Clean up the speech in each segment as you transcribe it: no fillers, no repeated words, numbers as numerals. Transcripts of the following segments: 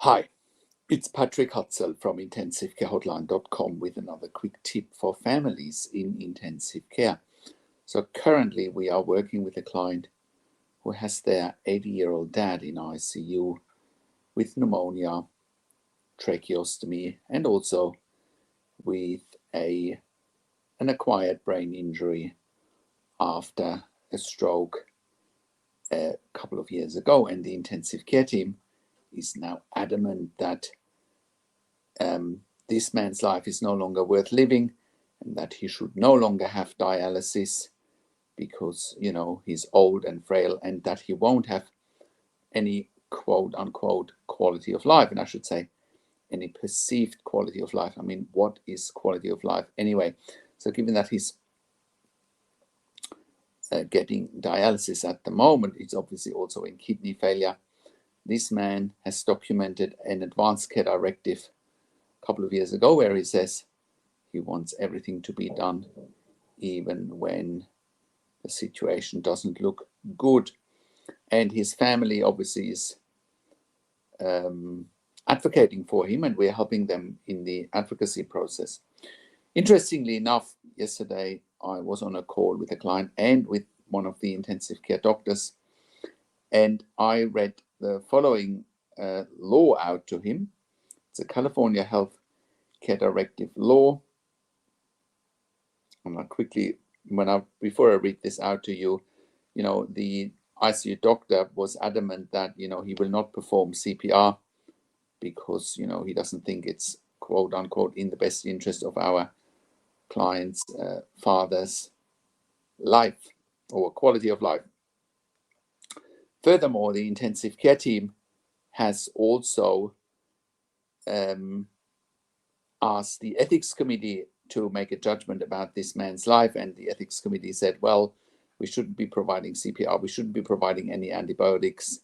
Hi, it's Patrick Hutzel from intensivecarehotline.com with another quick tip for families in intensive care. So currently we are working with a client who has their 80-year-old dad in ICU with pneumonia, tracheostomy, and also with an acquired brain injury after a stroke a couple of years ago. And the intensive care team is now adamant that this man's life is no longer worth living and that he should no longer have dialysis because, he's old and frail and that he won't have any quote unquote quality of life. And I should say any perceived quality of life. I mean, what is quality of life anyway? So given that he's getting dialysis at the moment, it's obviously also in kidney failure. This man has documented an advanced care directive a couple of years ago where he says he wants everything to be done even when the situation doesn't look good. And his family obviously is advocating for him, and we're helping them in the advocacy process. Interestingly enough, yesterday I was on a call with a client and with one of the intensive care doctors, and I read the following law out to him. It's a California Health Care Directive law. I'm not quickly, before I read this out to you, the ICU doctor was adamant that, he will not perform CPR because, he doesn't think it's quote unquote in the best interest of our client's father's life or quality of life. Furthermore, the intensive care team has also asked the ethics committee to make a judgment about this man's life, and the ethics committee said, well, we shouldn't be providing CPR, we shouldn't be providing any antibiotics,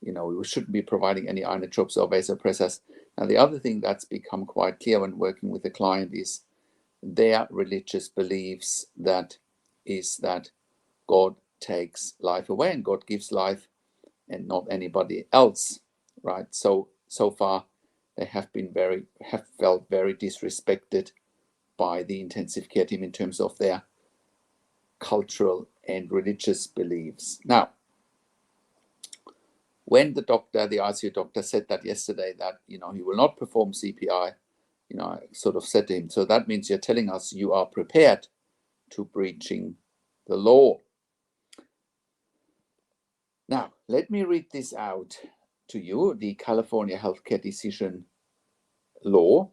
we shouldn't be providing any inotropes or vasopressors. Now, the other thing that's become quite clear when working with the client is their religious beliefs that God takes life away and God gives life and not anybody else, right? So far they have felt very disrespected by the intensive care team in terms of their cultural and religious beliefs. Now, when the ICU doctor said that yesterday, that he will not perform CPI, I sort of said to him, so that means you're telling us you are prepared to breaching the law. Now, let me read this out to you, the California Healthcare Decision law.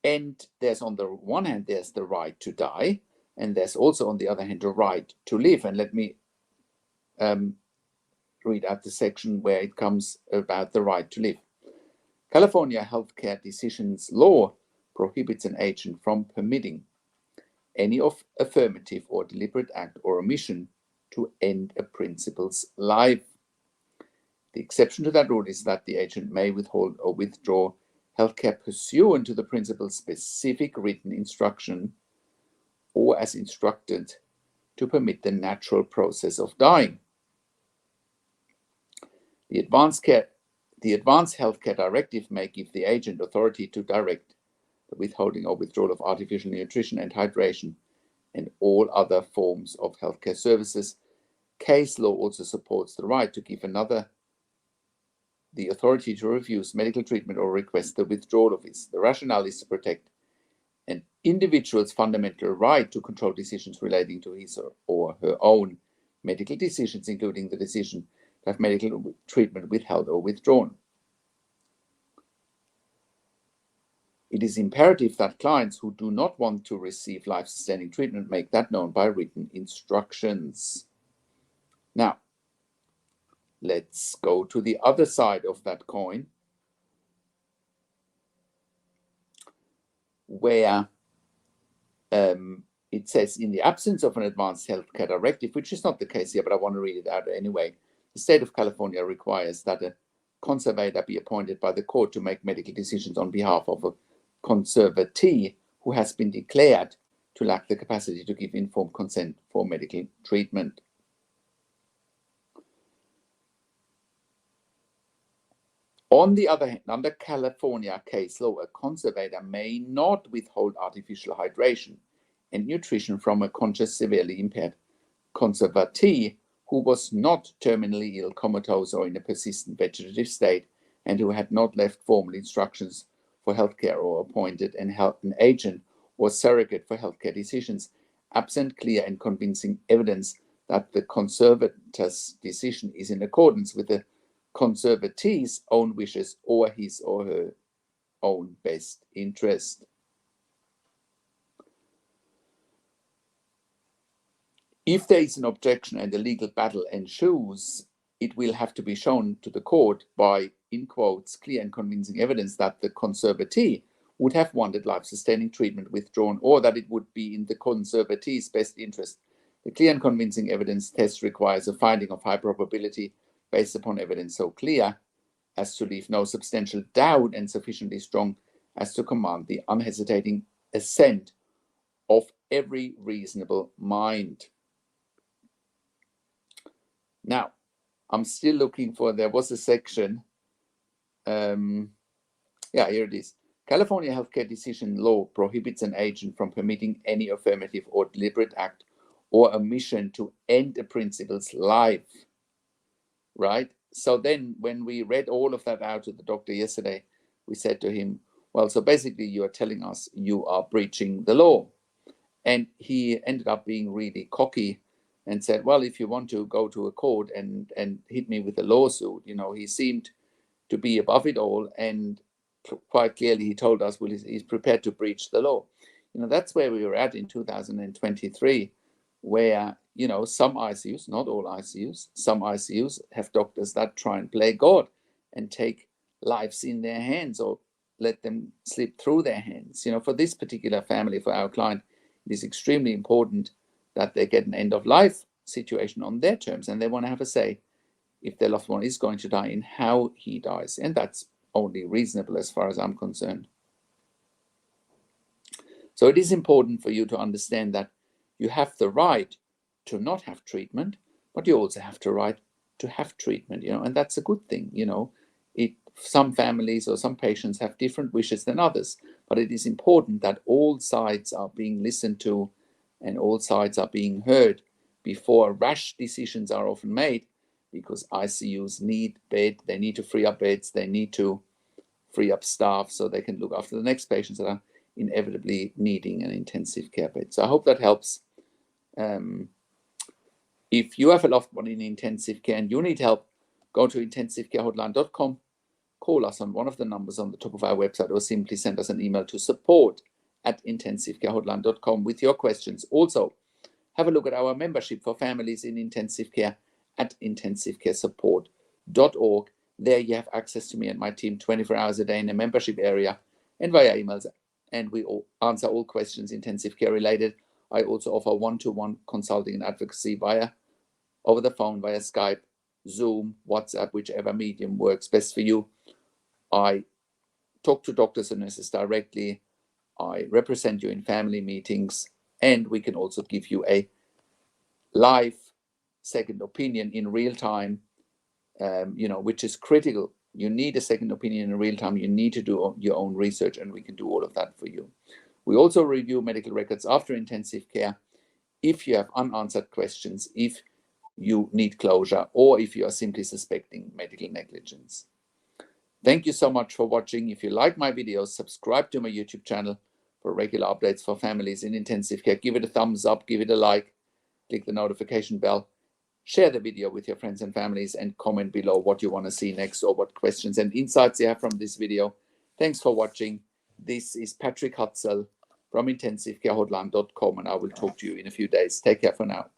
And there's, on the one hand, there's the right to die, and there's also, on the other hand, the right to live. And let me read out the section where it comes about the right to live. California Healthcare Decisions law prohibits an agent from permitting any of affirmative or deliberate act or omission to end a principal's life. The exception to that rule is that the agent may withhold or withdraw healthcare pursuant to the principal's specific written instruction or as instructed to permit the natural process of dying. The Advanced Healthcare Directive may give the agent authority to direct the withholding or withdrawal of artificial nutrition and hydration and all other forms of healthcare services. Case law also supports the right to give another the authority to refuse medical treatment or request the withdrawal of it. The rationale is to protect an individual's fundamental right to control decisions relating to his or her own medical decisions, including the decision to have medical treatment withheld or withdrawn. It is imperative that clients who do not want to receive life-sustaining treatment make that known by written instructions. Now, let's go to the other side of that coin, where it says, in the absence of an advanced healthcare directive, which is not the case here, but I want to read it out anyway, the state of California requires that a conservator be appointed by the court to make medical decisions on behalf of a conservatee who has been declared to lack the capacity to give informed consent for medical treatment. On the other hand, under California case law, a conservator may not withhold artificial hydration and nutrition from a conscious, severely impaired conservatee who was not terminally ill, comatose, or in a persistent vegetative state, and who had not left formal instructions for healthcare or appointed an agent or surrogate for healthcare decisions, absent clear and convincing evidence that the conservator's decision is in accordance with the conservatee's own wishes or his or her own best interest. If there is an objection and a legal battle ensues, it will have to be shown to the court by, in quotes, clear and convincing evidence that the conservatee would have wanted life-sustaining treatment withdrawn, or that it would be in the conservatee's best interest. The clear and convincing evidence test requires a finding of high probability based upon evidence so clear as to leave no substantial doubt and sufficiently strong as to command the unhesitating assent of every reasonable mind. Now, I'm still looking for, there was a section, yeah, here it is. California healthcare decision law prohibits an agent from permitting any affirmative or deliberate act or omission to end a principal's life, right? So then when we read all of that out to the doctor yesterday, we said to him, well, so basically you are telling us you are breaching the law. And he ended up being really cocky and said, well, if you want to go to a court and hit me with a lawsuit, you know, he seemed to be above it all. And quite clearly, he told us, well, he's prepared to breach the law. You know, that's where we were at in 2023, where, you know, some ICUs, not all ICUs, some ICUs have doctors that try and play God and take lives in their hands or let them slip through their hands. You know, for this particular family, for our client, it is extremely important that they get an end-of-life situation on their terms, and they want to have a say if their loved one is going to die in how he dies, and that's only reasonable as far as I'm concerned. So it is important for you to understand that you have the right to not have treatment, but you also have the right to have treatment, you know, and that's a good thing, you know. Some families or some patients have different wishes than others, but it is important that all sides are being listened to and all sides are being heard before rash decisions are often made, because ICUs need bed, they need to free up beds, they need to free up staff so they can look after the next patients that are inevitably needing an intensive care bed. So I hope that helps. If you have a loved one in intensive care and you need help, go to intensivecarehotline.com, call us on one of the numbers on the top of our website, or simply send us an email to support@intensivecarehotline.com with your questions. Also, have a look at our membership for families in intensive care at intensivecaresupport.org. There you have access to me and my team 24 hours a day in a membership area and via emails, and we all answer all questions intensive care related. I also offer one-to-one consulting and advocacy over the phone, via Skype, Zoom, WhatsApp, whichever medium works best for you. I talk to doctors and nurses directly. I represent you in family meetings, and we can also give you a live second opinion in real time, you know, which is critical. You need a second opinion in real time. You need to do your own research, and we can do all of that for you. We also review medical records after intensive care if you have unanswered questions, if you need closure, or if you are simply suspecting medical negligence. Thank you so much for watching. If you like my videos, subscribe to my YouTube channel for regular updates for families in intensive care. Give it a thumbs up, give it a like, click the notification bell, share the video with your friends and families, and comment below what you want to see next or what questions and insights you have from this video. Thanks for watching. This is Patrick Hutzel from intensivecarehotline.com, and I will talk to you in a few days. Take care for now.